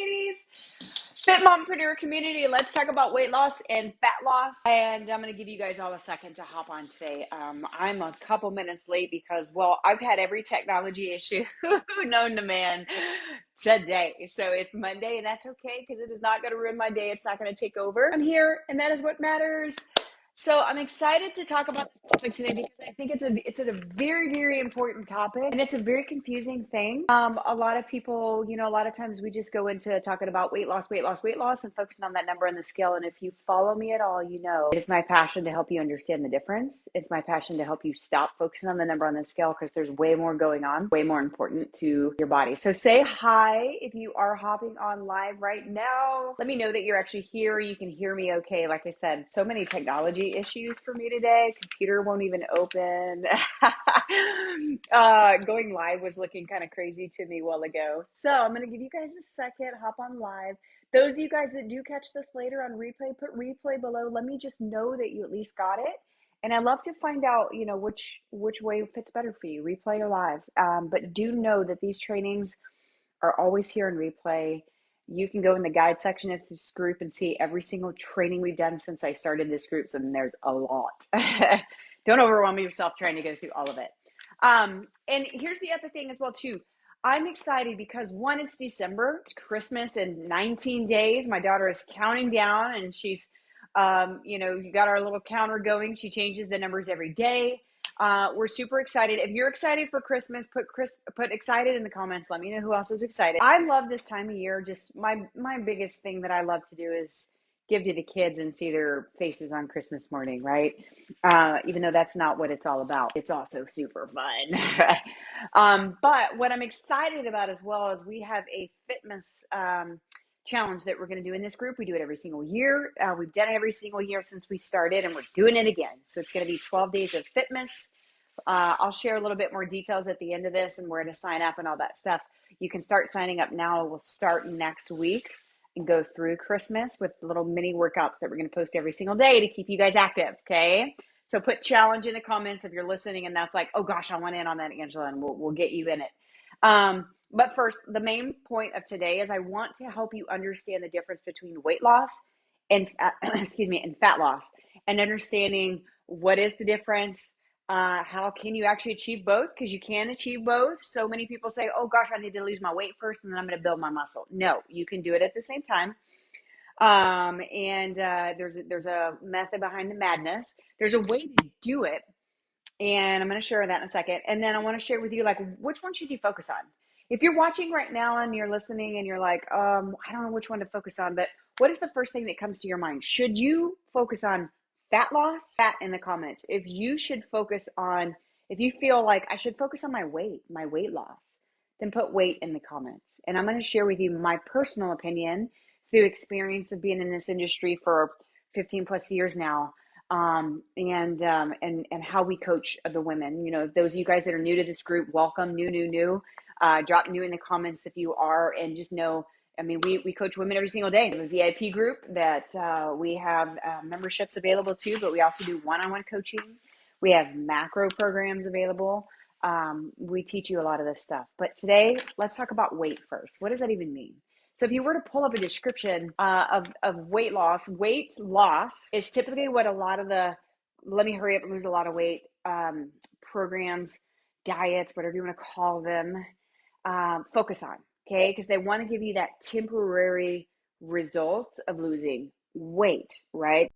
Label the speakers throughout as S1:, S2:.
S1: ladies. Fit mompreneur community. Let's talk about weight loss and fat loss. And I'm going to give you guys all a second to hop on today. I'm a couple minutes late because, well, I've had every technology issue known to man today. So it's Monday, and that's okay because it is not going to ruin my day. It's not going to take over. I'm here, and that is what matters. So I'm excited to talk about this topic today because I think it's a very, very important topic, and it's a very confusing thing. A lot of people, a lot of times we just go into talking about weight loss, and focusing on that number on the scale. And if you follow me at all, it's my passion to help you understand the difference. It's my passion to help you stop focusing on the number on the scale because there's way more going on, way more important to your body. So say hi if you are hopping on live right now. Let me know that you're actually here. You can hear me okay. Like I said, so many technology issues for me today. Computer won't even open. Going live was looking kind of crazy to me a while ago. So I'm going to give you guys a second, hop on live. Those of you guys that do catch this later on replay, put replay below. Let me just know that you at least got it. And I'd love to find out, which way fits better for you, replay or live. But do know that these trainings are always here in replay. You can go in the guide section of this group and see every single training we've done since I started this group. So there's a lot. Don't overwhelm yourself trying to go through all of it. And here's the other thing as well, too. I'm excited because one, it's December. It's Christmas in 19 days. My daughter is counting down and she's, you got our little counter going. She changes the numbers every day. We're super excited. If you're excited for Christmas, put excited in the comments. Let me know who else is excited. I love this time of year. Just my biggest thing that I love to do is give to the kids and see their faces on Christmas morning, right? Even though that's not what it's all about. It's also super fun. But what I'm excited about as well is we have a fitness challenge that we're going to do in this group. We do it every single year. We've done it every single year since we started, and we're doing it again. So it's going to be 12 days of fitness. I'll share a little bit more details at the end of this and where to sign up and all that stuff. You can start signing up now. We'll start next week and go through Christmas with little mini workouts that we're going to post every single day to keep you guys active. Okay. So put challenge in the comments if you're listening and that's like, oh gosh, I want in on that, Angela, and we'll get you in it. But first, the main point of today is I want to help you understand the difference between weight loss and and fat loss, and understanding what is the difference. How can you actually achieve both? Because you can achieve both. So many people say, oh gosh, I need to lose my weight first and then I'm going to build my muscle. No, you can do it at the same time. There's a method behind the madness. There's a way to do it. And I'm going to share that in a second. And then I want to share with you, like, which one should you focus on? If you're watching right now and you're listening and you're like, I don't know which one to focus on, but what is the first thing that comes to your mind? Should you focus on fat loss? Fat in the comments. If you feel like I should focus on my weight loss, then put weight in the comments. And I'm going to share with you my personal opinion through experience of being in this industry for 15 plus years now. And how we coach the women. Those of you guys that are new to this group, welcome. New. Drop new in the comments if you are, and just know, we coach women every single day. We have a VIP group that we have memberships available to, but we also do one-on-one coaching. We have macro programs available. We teach you a lot of this stuff. But today, let's talk about weight first. What does that even mean? So if you were to pull up a description of weight loss is typically what a lot of the, let me hurry up and lose a lot of weight, programs, diets, whatever you want to call them, focus on, okay? Because they want to give you that temporary results of losing weight, right?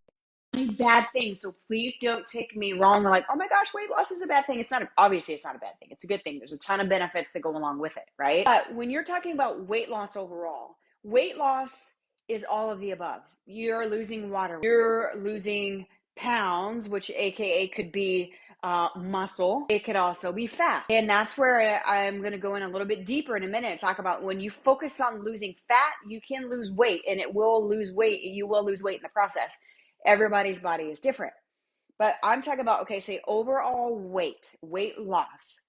S1: Bad thing. So please don't take me wrong. We're like, oh my gosh, weight loss is a bad thing. Obviously it's not a bad thing. It's a good thing. There's a ton of benefits that go along with it, right? But when you're talking about weight loss overall, weight loss is all of the above. You're losing water. You're losing pounds, which AKA could be muscle. It could also be fat. And that's where I'm going to go in a little bit deeper in a minute and talk about when you focus on losing fat, you can lose weight, and it will lose weight. You will lose weight in the process. Everybody's body is different. But I'm talking about, okay, say overall weight loss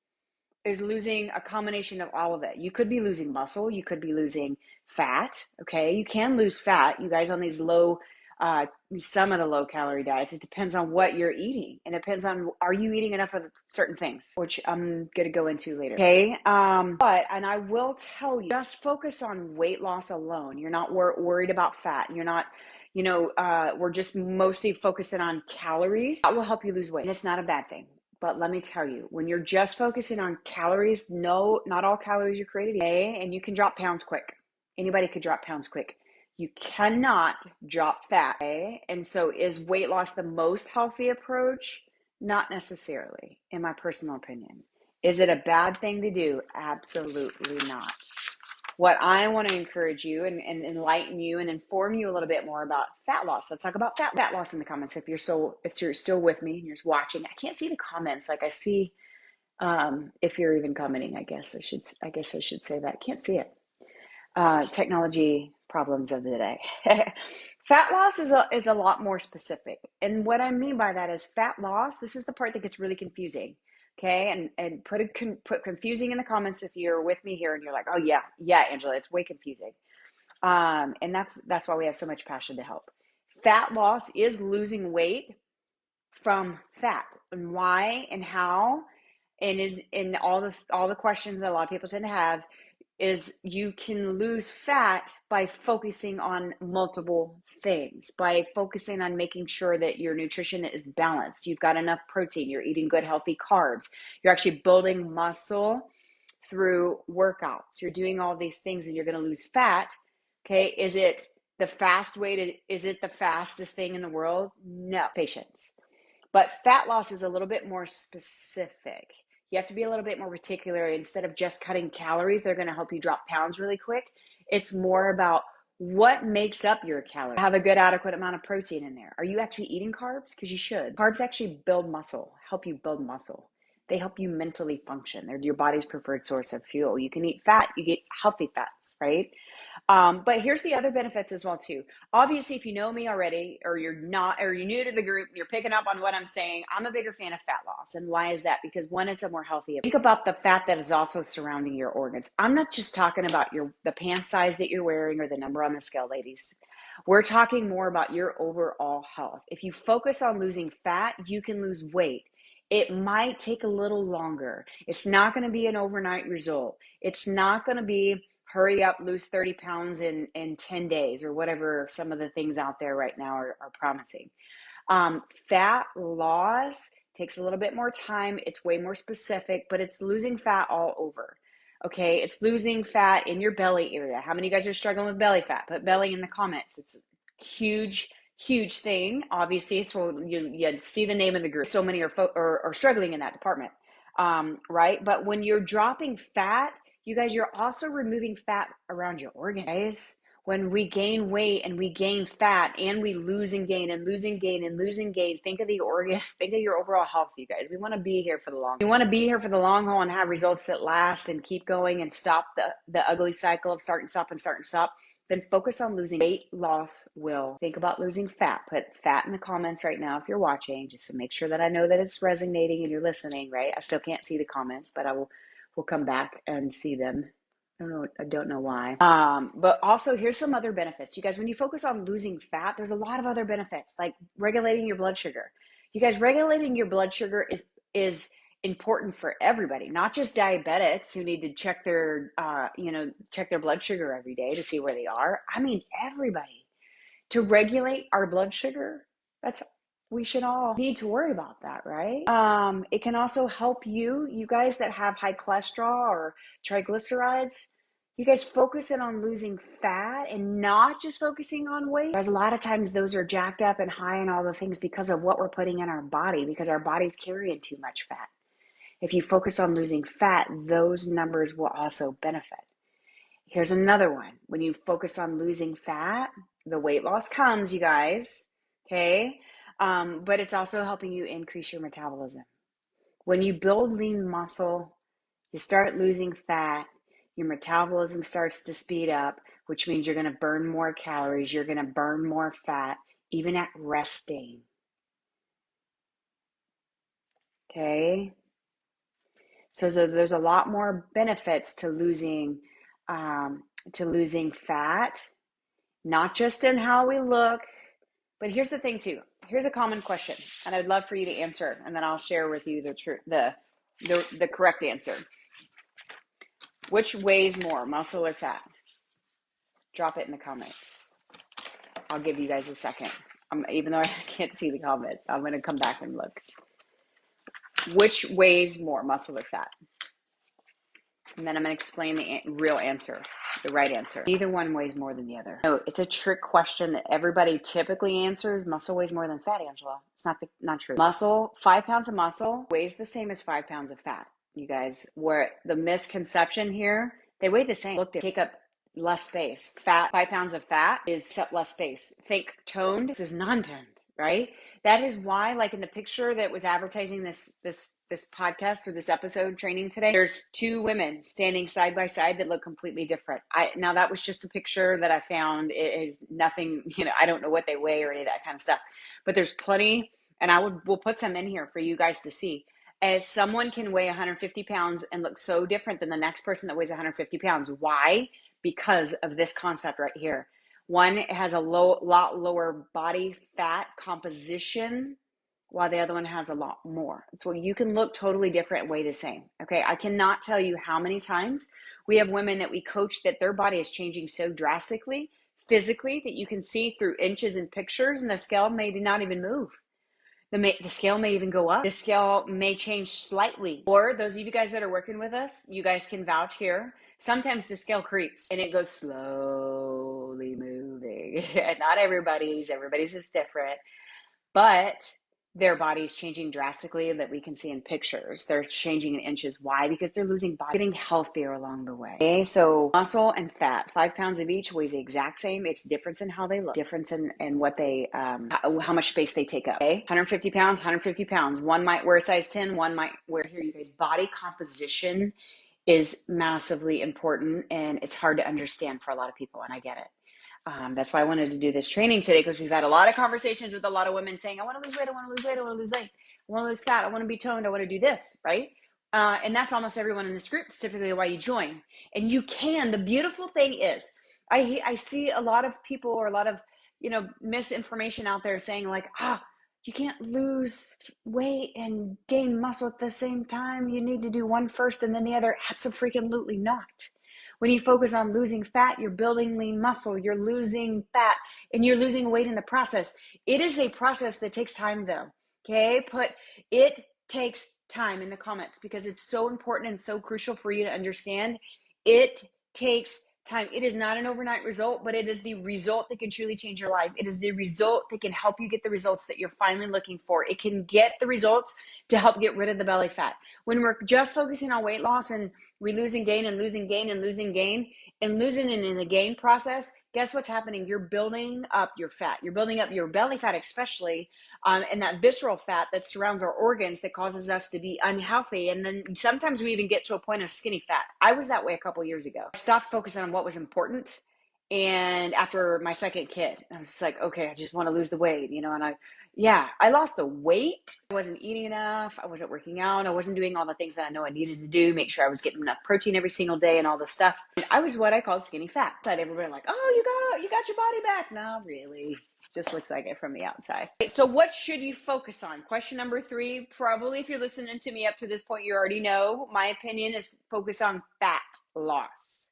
S1: is losing a combination of all of it. You could be losing muscle. You could be losing fat. Okay. You can lose fat. You guys on these low some of the low calorie diets. It depends on what you're eating, and it depends on, are you eating enough of certain things, which I'm going to go into later. Okay. And I will tell you, just focus on weight loss alone. You're not worried about fat. You're not, we're just mostly focusing on calories. That will help you lose weight. And it's not a bad thing. But let me tell you, when you're just focusing on calories, no, not all calories are created, okay? And you can drop pounds quick. Anybody could drop pounds quick. You cannot drop fat, okay? And so is weight loss the most healthy approach? Not necessarily, in my personal opinion. Is it a bad thing to do? Absolutely not. What I want to encourage you and enlighten you and inform you a little bit more about fat loss. Let's talk about fat loss in the comments. If you're still with me and you're watching, I can't see the comments. Like I see, if you're even commenting, I guess I should say that. I can't see it. Technology problems of the day. Fat loss is a lot more specific. And what I mean by that is fat loss. This is the part that gets really confusing. Okay. And put confusing in the comments if you're with me here and you're like, oh yeah, Angela, it's way confusing. And that's why we have so much passion to help. Fat loss is losing weight from fat, and why and how, and is in all the questions that a lot of people tend to have is you can lose fat by focusing on multiple things, by focusing on making sure that your nutrition is balanced. You've got enough protein, you're eating good, healthy carbs, you're actually building muscle through workouts, you're doing all these things and you're going to lose fat. Okay. Is it the fastest thing in the world? No. Patience. But fat loss is a little bit more specific. You have to be a little bit more particular. Instead of just cutting calories, they're going to help you drop pounds really quick. It's more about what makes up your calories. Have a good adequate amount of protein in there. Are you actually eating carbs? Because you should. Carbs actually build muscle, help you build muscle. They help you mentally function. They're your body's preferred source of fuel. You can eat fat, you get healthy fats, right? But here's the other benefits as well too. Obviously, if you know me already, or you're new to the group, you're picking up on what I'm saying. I'm a bigger fan of fat loss. And why is that? Because one, it's a more healthy. Think about the fat that is also surrounding your organs. I'm not just talking about the pant size that you're wearing or the number on the scale, ladies. We're talking more about your overall health. If you focus on losing fat, you can lose weight. It might take a little longer. It's not going to be an overnight result. It's not going to be hurry up, lose 30 pounds in 10 days or whatever some of the things out there right now are promising. Fat loss takes a little bit more time. It's way more specific, but it's losing fat all over. Okay, it's losing fat in your belly area. How many of you guys are struggling with belly fat? Put belly in the comments. It's a huge thing. Obviously, it's you see the name of the group. So many are struggling in that department, right? But when you're dropping fat, you guys, you're also removing fat around your organs. Guys, when we gain weight and we gain fat and we lose and gain and losing gain and losing gain, think of the organs, think of your overall health, you guys. We want to be here for the long haul. We want to be here for the long haul and have results that last and keep going and stop the ugly cycle of start and stop and start and stop. Then focus on losing weight. Loss will. Think about losing fat. Put fat in the comments right now if you're watching, just to make sure that I know that it's resonating and you're listening, right? I still can't see the comments, but we'll come back and see them. I don't know why. But also here's some other benefits. You guys, when you focus on losing fat, there's a lot of other benefits, like regulating your blood sugar. You guys, regulating your blood sugar is important for everybody, not just diabetics who need to check their blood sugar every day to see where they are. I mean, everybody. To regulate our blood sugar, we should all need to worry about that, right? It can also help you guys that have high cholesterol or triglycerides. You guys focus in on losing fat and not just focusing on weight. Because a lot of times those are jacked up and high and all the things because of what we're putting in our body, because our body's carrying too much fat. If you focus on losing fat, those numbers will also benefit. Here's another one. When you focus on losing fat, the weight loss comes, you guys, okay? But it's also helping you increase your metabolism. When you build lean muscle, you start losing fat, your metabolism starts to speed up, which means you're going to burn more calories, you're going to burn more fat, even at resting. Okay? So there's a lot more benefits to losing fat, not just in how we look, But here's the thing too. Here's a common question, and I'd love for you to answer, and then I'll share with you the correct answer. Which weighs more, muscle or fat? Drop it in the comments. I'll give you guys a second. Even though I can't see the comments, I'm going to come back and look. Which weighs more, muscle or fat? And then I'm going to explain the real answer, the right answer. Neither one weighs more than the other. No, it's a trick question that everybody typically answers. Muscle weighs more than fat, Angela. It's not true. Muscle, 5 pounds of muscle weighs the same as 5 pounds of fat. You guys, where the misconception here, they weigh the same. Look, they take up less space. Fat, 5 pounds of fat is less space. Think toned, this is non-toned, right? That is why, like in the picture that was advertising this podcast or this episode training today, there's 2 women standing side by side that look completely different. Now that was just a picture that I found. It is nothing, I don't know what they weigh or any of that kind of stuff, but there's plenty, and we'll put some in here for you guys to see. As someone can weigh 150 pounds and look so different than the next person that weighs 150 pounds. Why? Because of this concept right here. One has a lot lower body fat composition, while the other one has a lot more. So you can look totally different and weigh the same. Okay, I cannot tell you how many times we have women that we coach that their body is changing so drastically, physically, that you can see through inches and pictures, and the scale may not even move. The scale may even go up. The scale may change slightly. Or those of you guys that are working with us, you guys can vouch here. Sometimes the scale creeps and it goes slowly moving. Not everybody's is different, but their body's changing drastically that we can see in pictures. They're changing in inches. Why? Because they're losing body, getting healthier along the way. Okay, so muscle and fat, 5 pounds of each weighs the exact same. It's difference in how they look, difference in what they, how much space they take up. Okay, 150 pounds, 150 pounds. One might wear a size 10, one might wear, here you guys, body composition is massively important, and it's hard to understand for a lot of people, and I get it. That's why I wanted to do this training today, because we've had a lot of conversations with a lot of women saying, I want to lose weight, I want to lose weight, I want to lose weight, I want to lose fat, I want to be toned, I want to do this, right? And that's almost everyone in this group. It's typically why you join. And you can. The beautiful thing is, I see a lot of people, or a lot of, misinformation out there saying like, you can't lose weight and gain muscle at the same time. You need to do one first and then the other. Absolutely not. When you focus on losing fat, you're building lean muscle, you're losing fat, and you're losing weight in the process. It is a process that takes time though, okay? Put it takes time in the comments, because it's so important and so crucial for you to understand. It takes time. It is not an overnight result, but it is the result that can truly change your life. It is the result that can help you get the results that you're finally looking for. It can get the results to help get rid of the belly fat. When we're just focusing on weight loss and we losing gain and losing gain and losing gain and losing it in the gain process, guess what's happening? You're building up your fat. You're building up your belly fat, especially, and that visceral fat that surrounds our organs that causes us to be unhealthy. And then sometimes we even get to a point of skinny fat. I was that way a couple years ago. I stopped focusing on what was important. And after my second kid, I was just like, okay, I just want to lose the weight, and I lost the weight. I wasn't eating enough. I wasn't working out. I wasn't doing all the things that I know I needed to do, make sure I was getting enough protein every single day and all this stuff. And I was what I called skinny fat. Everybody like, oh, you got your body back. No, really. Just looks like it from the outside. So what should you focus on? Question number 3, probably if you're listening to me up to this point, you already know. My opinion is focus on fat loss.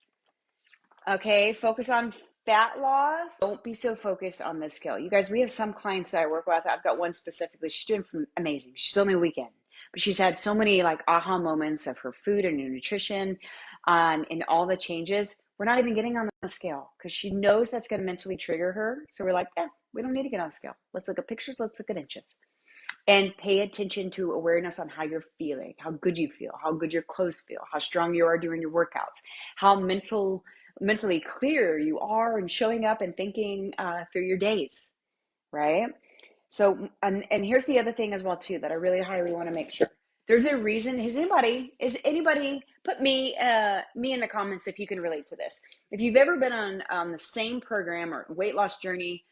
S1: Okay, focus on fat loss. Don't be so focused on the scale. You guys, we have some clients that I work with. I've got one specifically. She's doing amazing. She's only a weekend, but she's had so many like aha moments of her food and her nutrition, and all the changes. We're not even getting on the scale because she knows that's going to mentally trigger her. So we're like, we don't need to get on the scale. Let's look at pictures. Let's look at inches. And pay attention to awareness on how you're feeling, how good you feel, how good your clothes feel, how strong you are during your workouts, how mentally clear you are and showing up and thinking through your days, right? So, and here's the other thing as well too that I really highly want to make sure. There's a reason. Is anybody put me in the comments if you can relate to this? If you've ever been on the same program or weight loss journey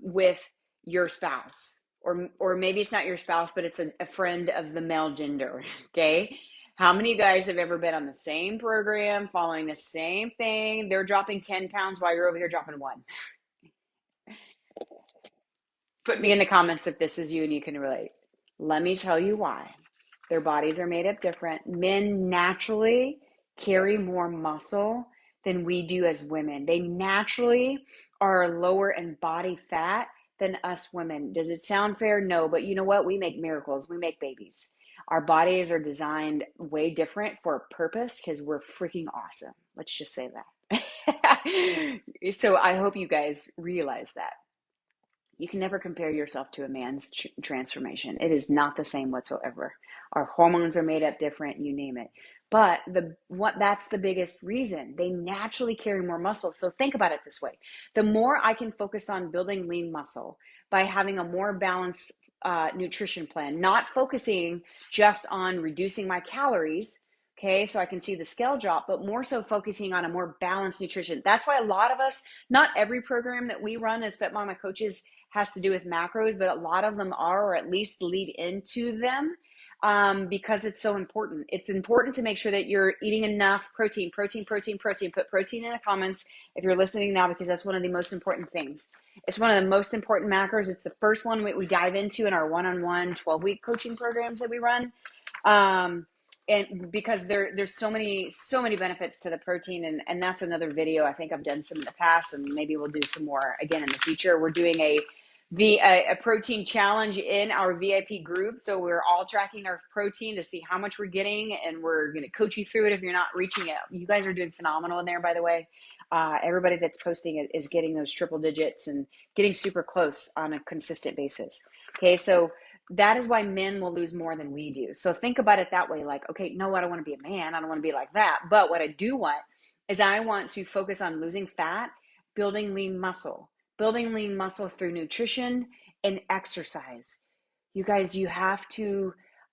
S1: with your spouse, or maybe it's not your spouse, but it's a friend of the male gender, okay? How many of you guys have ever been on the same program, following the same thing? They're dropping 10 pounds while you're over here dropping 1. Put me in the comments if this is you and you can relate. Let me tell you why. Their bodies are made up different. Men naturally carry more muscle than we do as women. They naturally are lower in body fat than us women. Does it sound fair? No, but you know what? We make miracles. We make babies. Our bodies are designed way different for a purpose because we're freaking awesome. Let's just say that. So I hope you guys realize that. You can never compare yourself to a man's transformation. It is not the same whatsoever. Our hormones are made up different, you name it. But that's the biggest reason. They naturally carry more muscle. So think about it this way. The more I can focus on building lean muscle by having a more balanced nutrition plan, not focusing just on reducing my calories, okay, so I can see the scale drop, but more so focusing on a more balanced nutrition. That's why a lot of us, not every program that we run as Fitmama coaches has to do with macros, but a lot of them are, or at least lead into them, because it's so important. It's important to make sure that you're eating enough protein. Put protein in the comments if you're listening now, because that's one of the most important things. It's one of the most important macros. It's the first one we dive into in our one-on-one 12-week coaching programs that we run. And because there's so many benefits to the protein, and that's another video. I think I've done some in the past, and maybe we'll do some more again in the future. We're doing a protein challenge in our VIP group. So we're all tracking our protein to see how much we're getting, and we're going to coach you through it if you're not reaching it. You guys are doing phenomenal in there, by the way. Everybody that's posting it is getting those triple digits and getting super close on a consistent basis. Okay, so that is why men will lose more than we do. So think about it that way. Like, okay, no, I don't want to be a man. I don't want to be like that. But what I do want is I want to focus on losing fat, building lean muscle through nutrition and exercise. You guys,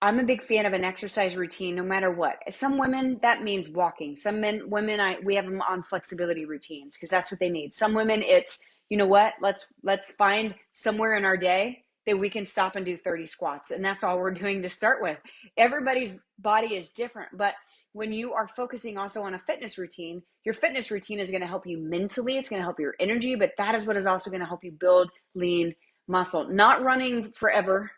S1: I'm a big fan of an exercise routine no matter what. Some women, that means walking. Some women, we have them on flexibility routines because that's what they need. Some women, it's, you know what, let's find somewhere in our day that we can stop and do 30 squats. And that's all we're doing to start with. Everybody's body is different, but when you are focusing also on a fitness routine, your fitness routine is going to help you mentally. It's going to help your energy, but that is what is also going to help you build lean muscle. Not running forever,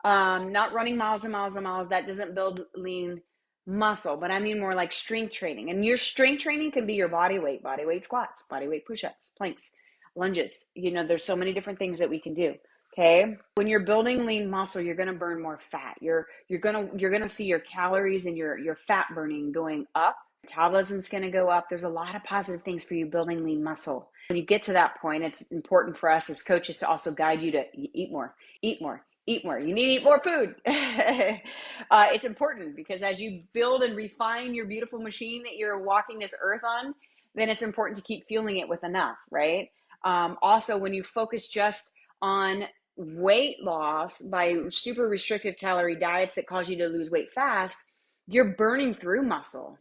S1: not running miles and miles and miles. That doesn't build lean muscle, but I mean more like strength training. And your strength training can be your body weight squats, body weight push-ups, planks, lunges. There's so many different things that we can do. Okay. When you're building lean muscle, you're going to burn more fat. You're going to see your calories and your fat burning going up. Metabolism's going to go up. There's a lot of positive things for you building lean muscle. When you get to that point, it's important for us as coaches to also guide you to eat more, eat more, eat more. You need to eat more food. It's important because as you build and refine your beautiful machine that you're walking this earth on, then it's important to keep fueling it with enough, right? Also, when you focus just on weight loss by super restrictive calorie diets that cause you to lose weight fast, you're burning through muscle.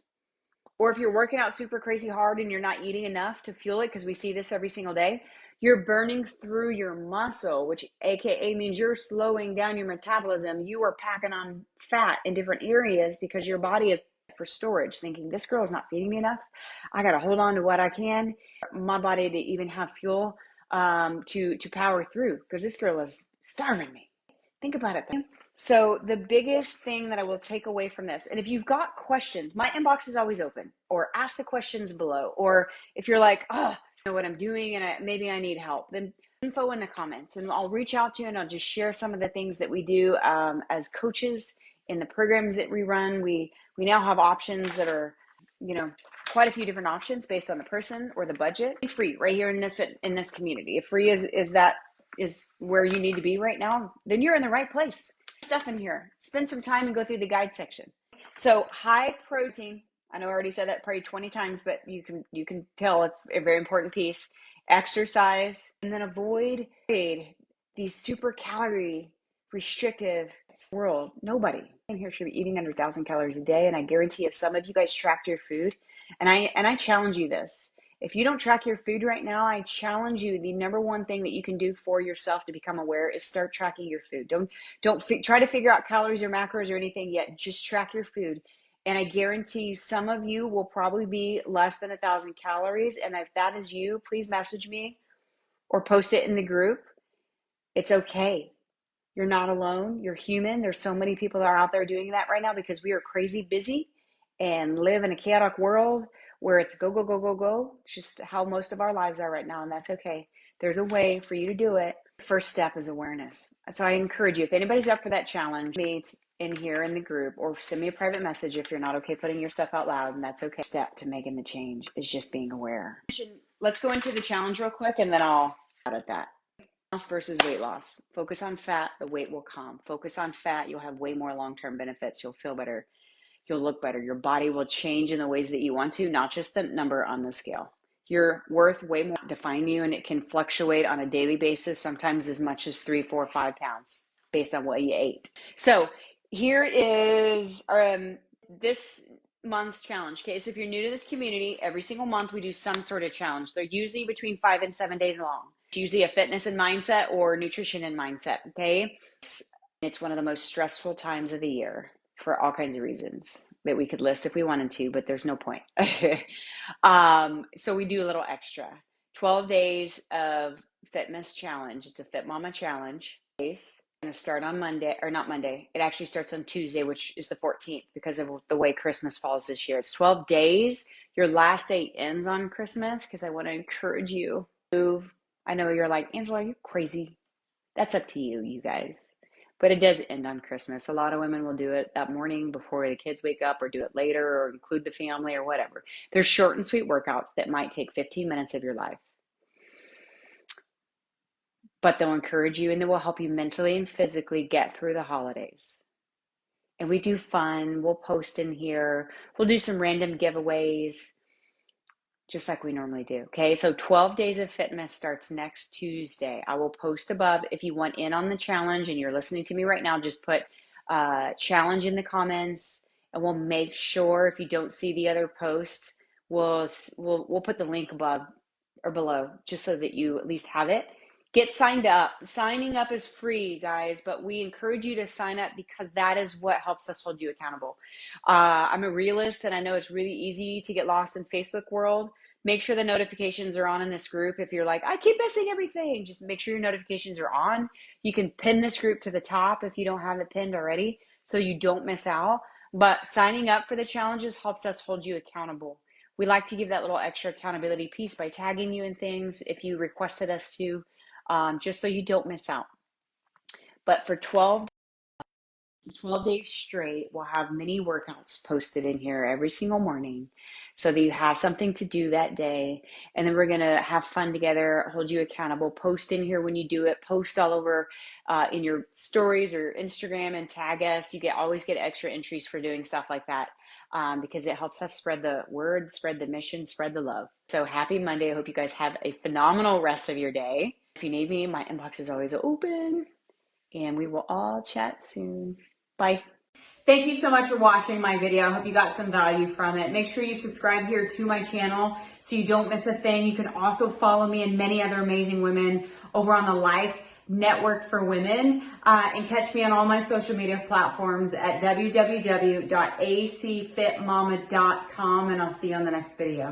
S1: Or if you're working out super crazy hard and you're not eating enough to fuel it, because we see this every single day, you're burning through your muscle, which AKA means you're slowing down your metabolism. You are packing on fat in different areas because your body is for storage, thinking this girl is not feeding me enough. I got to hold on to what I can. My body to even have fuel to power through because this girl is starving me. Think about it. So the biggest thing that I will take away from this, and if you've got questions, my inbox is always open, or ask the questions below. Or if you're like, oh, I know what I'm doing and maybe I need help, then info in the comments and I'll reach out to you and I'll just share some of the things that we do as coaches in the programs that we run. We now have options that are, quite a few different options based on the person or the budget. Free right here in this community. If free is where you need to be right now, then you're in the right place. Stuff in here. Spend some time and go through the guide section. So high protein. I know I already said that probably 20 times, but you can tell it's a very important piece. Exercise, and then avoid these super calorie restrictive world. Nobody in here should be eating under 1,000 calories a day, and I guarantee if some of you guys tracked your food, and I challenge you this. If you don't track your food right now, I challenge you. The number one thing that you can do for yourself to become aware is start tracking your food. Don't try to figure out calories or macros or anything yet. Just track your food. And I guarantee you, some of you will probably be less than 1,000 calories. And if that is you, please message me or post it in the group. It's okay. You're not alone. You're human. There's so many people that are out there doing that right now because we are crazy busy and live in a chaotic world where it's go, go, go, go, go. It's just how most of our lives are right now, and that's okay. There's a way for you to do it. First step is awareness. So I encourage you, if anybody's up for that challenge, meet in here in the group or send me a private message if you're not okay putting your stuff out loud, and that's okay. Step to making the change is just being aware. Let's go into the challenge real quick and then I'll out at that. Loss versus weight loss. Focus on fat, the weight will come. Focus on fat, you'll have way more long-term benefits. You'll feel better. You'll look better. Your body will change in the ways that you want to, not just the number on the scale. You're worth way more to define you, and it can fluctuate on a daily basis, sometimes as much as 3, 4, 5 pounds based on what you ate. So here is this month's challenge. Okay, so if you're new to this community, every single month we do some sort of challenge. They're usually between 5 and 7 days long. It's usually a fitness and mindset or nutrition and mindset. Okay, it's one of the most stressful times of the year for all kinds of reasons that we could list if we wanted to, but there's no point. So we do a little extra. 12 days of fitness challenge. It's a Fitmama challenge. It's going to start on Monday, or not Monday. It actually starts on Tuesday, which is the 14th because of the way Christmas falls this year. It's 12 days. Your last day ends on Christmas because I want to encourage you to move. I know you're like, Angela, are you crazy? That's up to you, you guys. But it does end on Christmas. A lot of women will do it that morning before the kids wake up, or do it later, or include the family, or whatever. They're short and sweet workouts that might take 15 minutes of your life. But they'll encourage you and they will help you mentally and physically get through the holidays. And we do fun. We'll post in here. We'll do some random giveaways, just like we normally do. Okay, so 12 Days of Fitness starts next Tuesday. I will post above. If you want in on the challenge and you're listening to me right now, just put challenge in the comments, and we'll make sure, if you don't see the other posts, we'll put the link above or below just so that you at least have it. Get signed up. Signing up is free, guys, but we encourage you to sign up because that is what helps us hold you accountable. I'm a realist, and I know it's really easy to get lost in Facebook world. Make sure the notifications are on in this group. If you're like, I keep missing everything, just make sure your notifications are on. You can pin this group to the top if you don't have it pinned already, so you don't miss out. But signing up for the challenges helps us hold you accountable. We like to give that little extra accountability piece by tagging you in things if you requested us to, just so you don't miss out. But for 12 days straight, we'll have mini workouts posted in here every single morning so that you have something to do that day. And then we're going to have fun together, hold you accountable, post in here when you do it, post all over in your stories or Instagram and tag us. You always get extra entries for doing stuff like that because it helps us spread the word, spread the mission, spread the love. So happy Monday. I hope you guys have a phenomenal rest of your day. If you need me, my inbox is always open, and we will all chat soon. Bye. Thank you so much for watching my video. I hope you got some value from it. Make sure you subscribe here to my channel so you don't miss a thing. You can also follow me and many other amazing women over on the Life Network for Women, and catch me on all my social media platforms at www.acfitmama.com, and I'll see you on the next video.